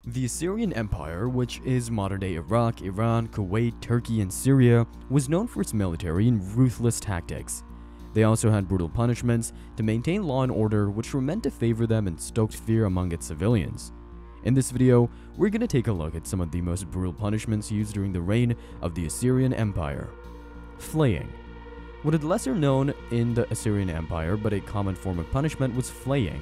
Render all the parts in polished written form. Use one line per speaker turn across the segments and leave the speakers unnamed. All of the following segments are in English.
The Assyrian Empire, which is modern-day Iraq, Iran, Kuwait, Turkey, and Syria, was known for its military and ruthless tactics. They also had brutal punishments to maintain law and order, which were meant to favor them and stoked fear among its civilians. In this video, we're going to take a look at some of the most brutal punishments used during the reign of the Assyrian Empire. Flaying. What is lesser known in the Assyrian Empire, but a common form of punishment, was flaying.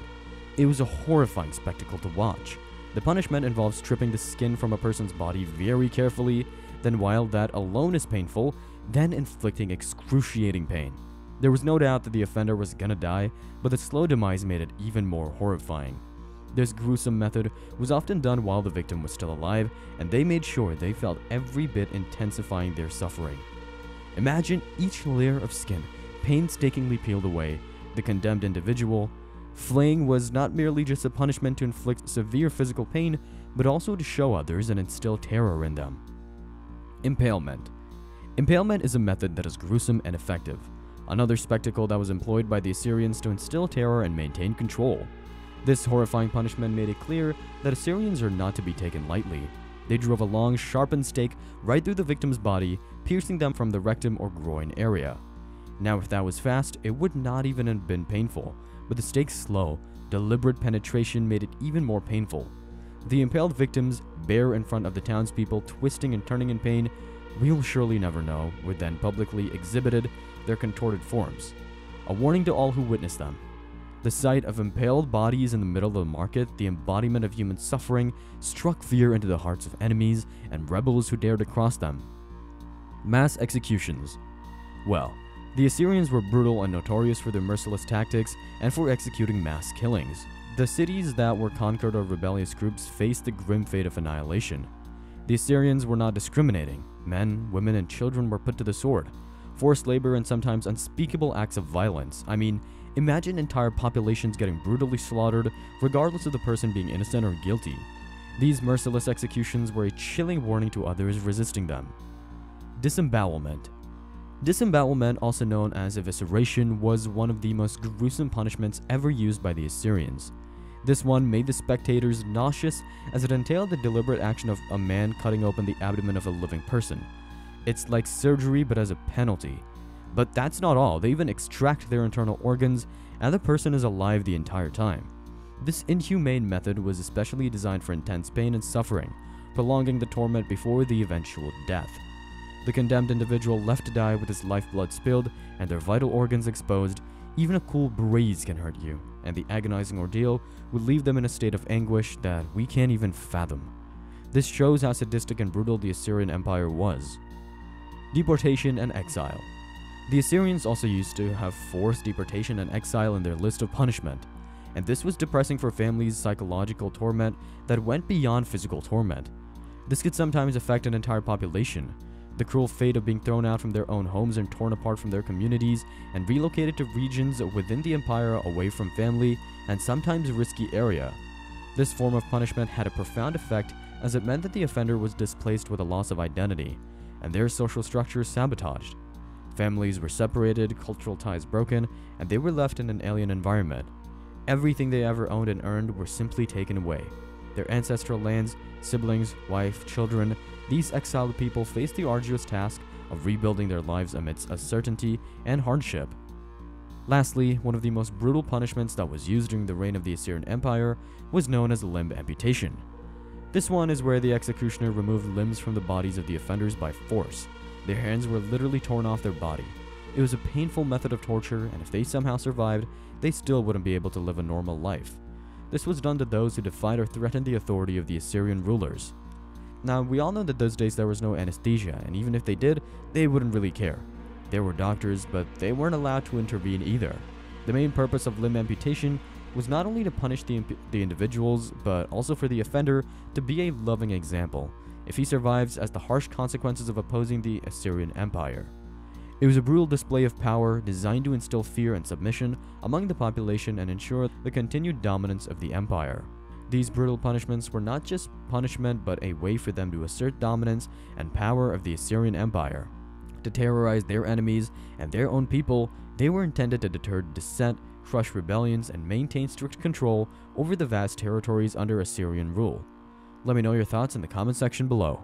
It was a horrifying spectacle to watch. The punishment involves stripping the skin from a person's body very carefully, then while that alone is painful, then inflicting excruciating pain. There was no doubt that the offender was gonna die, but the slow demise made it even more horrifying. This gruesome method was often done while the victim was still alive, and they made sure they felt every bit, intensifying their suffering. Imagine each layer of skin painstakingly peeled away. The condemned individual. Flaying was not merely just a punishment to inflict severe physical pain, but also to show others and instill terror in them. Impalement. Impalement is a method that is gruesome and effective. Another spectacle that was employed by the Assyrians to instill terror and maintain control. This horrifying punishment made it clear that Assyrians are not to be taken lightly. They drove a long, sharpened stake right through the victim's body, piercing them from the rectum or groin area. Now, if that was fast, it would not even have been painful. But the stake's slow, deliberate penetration made it even more painful. The impaled victims, bare in front of the townspeople, twisting and turning in pain, we will surely never know, were then publicly exhibited their contorted forms. A warning to all who witnessed them. The sight of impaled bodies in the middle of the market, the embodiment of human suffering, struck fear into the hearts of enemies and rebels who dared to cross them. Mass executions. Well, the Assyrians were brutal and notorious for their merciless tactics and for executing mass killings. The cities that were conquered or rebellious groups faced the grim fate of annihilation. The Assyrians were not discriminating. Men, women, and children were put to the sword. Forced labor and sometimes unspeakable acts of violence. I mean, imagine entire populations getting brutally slaughtered, regardless of the person being innocent or guilty. These merciless executions were a chilling warning to others resisting them. Disembowelment. Disembowelment, also known as evisceration, was one of the most gruesome punishments ever used by the Assyrians. This one made the spectators nauseous, as it entailed the deliberate action of a man cutting open the abdomen of a living person. It's like surgery, but as a penalty. But that's not all. They even extract their internal organs, and the person is alive the entire time. This inhumane method was especially designed for intense pain and suffering, prolonging the torment before the eventual death. The condemned individual left to die with his lifeblood spilled and their vital organs exposed. Even a cool breeze can hurt you, and the agonizing ordeal would leave them in a state of anguish that we can't even fathom. This shows how sadistic and brutal the Assyrian Empire was. Deportation and exile. The Assyrians also used to have forced deportation and exile in their list of punishment, and this was depressing for families' psychological torment that went beyond physical torment. This could sometimes affect an entire population. The cruel fate of being thrown out from their own homes and torn apart from their communities and relocated to regions within the empire away from family and sometimes risky area. This form of punishment had a profound effect, as it meant that the offender was displaced with a loss of identity and their social structures sabotaged. Families were separated, cultural ties broken, and they were left in an alien environment. Everything they ever owned and earned were simply taken away. Their ancestral lands, siblings, wife, children. These exiled people faced the arduous task of rebuilding their lives amidst uncertainty and hardship. Lastly, one of the most brutal punishments that was used during the reign of the Assyrian Empire was known as limb amputation. This one is where the executioner removed limbs from the bodies of the offenders by force. Their hands were literally torn off their body. It was a painful method of torture, and if they somehow survived, they still wouldn't be able to live a normal life. This was done to those who defied or threatened the authority of the Assyrian rulers. Now, we all know that those days there was no anesthesia, and even if they did, they wouldn't really care. There were doctors, but they weren't allowed to intervene either. The main purpose of limb amputation was not only to punish the individuals, but also for the offender to be a loving example, if he survives, as the harsh consequences of opposing the Assyrian Empire. It was a brutal display of power designed to instill fear and submission among the population and ensure the continued dominance of the empire. These brutal punishments were not just punishment, but a way for them to assert dominance and power of the Assyrian Empire. To terrorize their enemies and their own people, they were intended to deter dissent, crush rebellions, and maintain strict control over the vast territories under Assyrian rule. Let me know your thoughts in the comment section below.